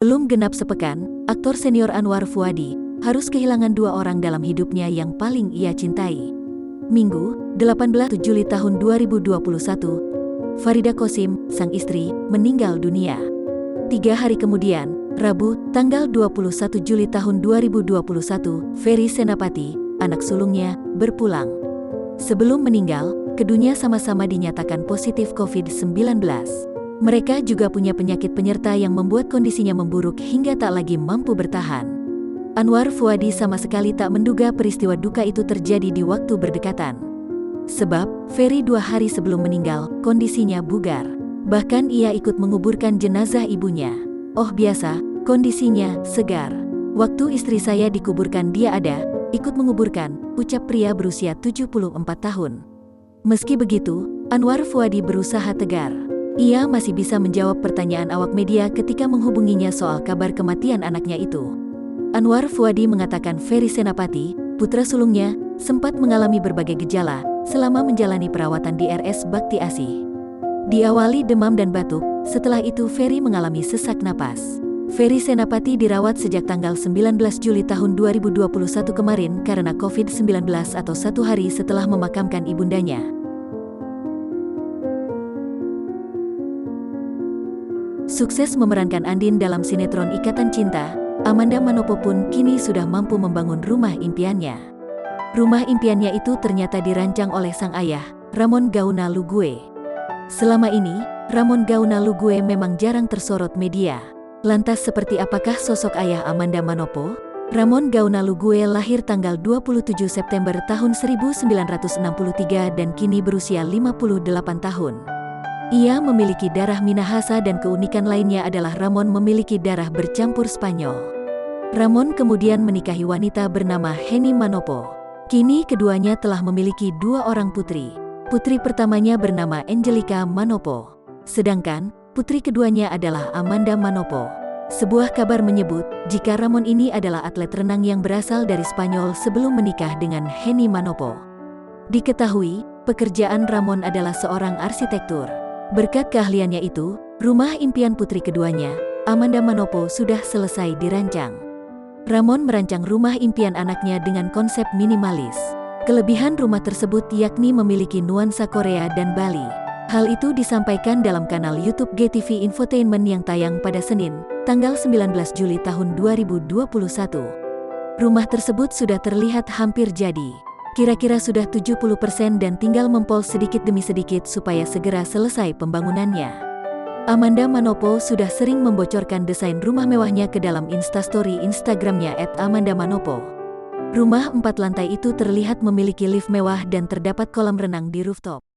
Belum genap sepekan, aktor senior Anwar Fuady harus kehilangan dua orang dalam hidupnya yang paling ia cintai. Minggu, 18 Juli tahun 2021, Farida Qasim, sang istri, meninggal dunia. 3 hari kemudian, Rabu, tanggal 21 Juli tahun 2021, Ferry Senapati, anak sulungnya, berpulang. Sebelum meninggal, keduanya sama-sama dinyatakan positif COVID-19. Mereka juga punya penyakit penyerta yang membuat kondisinya memburuk hingga tak lagi mampu bertahan. Anwar Fuady sama sekali tak menduga peristiwa duka itu terjadi di waktu berdekatan. Sebab, Ferry 2 hari sebelum meninggal, kondisinya bugar. Bahkan ia ikut menguburkan jenazah ibunya. Oh biasa, kondisinya segar. Waktu istri saya dikuburkan dia ada, ikut menguburkan, ucap pria berusia 74 tahun. Meski begitu, Anwar Fuady berusaha tegar. Ia masih bisa menjawab pertanyaan awak media ketika menghubunginya soal kabar kematian anaknya itu. Anwar Fuady mengatakan Ferry Senapati, putra sulungnya, sempat mengalami berbagai gejala selama menjalani perawatan di RS Bakti Asih. Diawali demam dan batuk, setelah itu Ferry mengalami sesak napas. Ferry Senapati dirawat sejak tanggal 19 Juli tahun 2021 kemarin karena COVID-19 atau 1 hari setelah memakamkan ibundanya. Sukses memerankan Andin dalam sinetron Ikatan Cinta, Amanda Manopo pun kini sudah mampu membangun rumah impiannya. Rumah impiannya itu ternyata dirancang oleh sang ayah, Ramon Gauna Lugue. Selama ini, Ramon Gauna Lugue memang jarang tersorot media. Lantas seperti apakah sosok ayah Amanda Manopo? Ramon Gauna Lugue lahir tanggal 27 September tahun 1963 dan kini berusia 58 tahun. Ia memiliki darah Minahasa dan keunikan lainnya adalah Ramon memiliki darah bercampur Spanyol. Ramon kemudian menikahi wanita bernama Henny Manopo. Kini keduanya telah memiliki 2 orang putri. Putri pertamanya bernama Angelica Manopo. Sedangkan, putri keduanya adalah Amanda Manopo. Sebuah kabar menyebut, jika Ramon ini adalah atlet renang yang berasal dari Spanyol sebelum menikah dengan Henny Manopo. Diketahui, pekerjaan Ramon adalah seorang arsitektur. Berkat keahliannya itu, rumah impian putri keduanya, Amanda Manopo, sudah selesai dirancang. Ramon merancang rumah impian anaknya dengan konsep minimalis. Kelebihan rumah tersebut yakni memiliki nuansa Korea dan Bali. Hal itu disampaikan dalam kanal YouTube GTV Infotainment yang tayang pada Senin, tanggal 19 Juli tahun 2021. Rumah tersebut sudah terlihat hampir jadi. Kira-kira sudah 70% dan tinggal mempol sedikit demi sedikit supaya segera selesai pembangunannya. Amanda Manopo sudah sering membocorkan desain rumah mewahnya ke dalam Instastory Instagramnya @amandamanopo. Rumah 4 lantai itu terlihat memiliki lift mewah dan terdapat kolam renang di rooftop.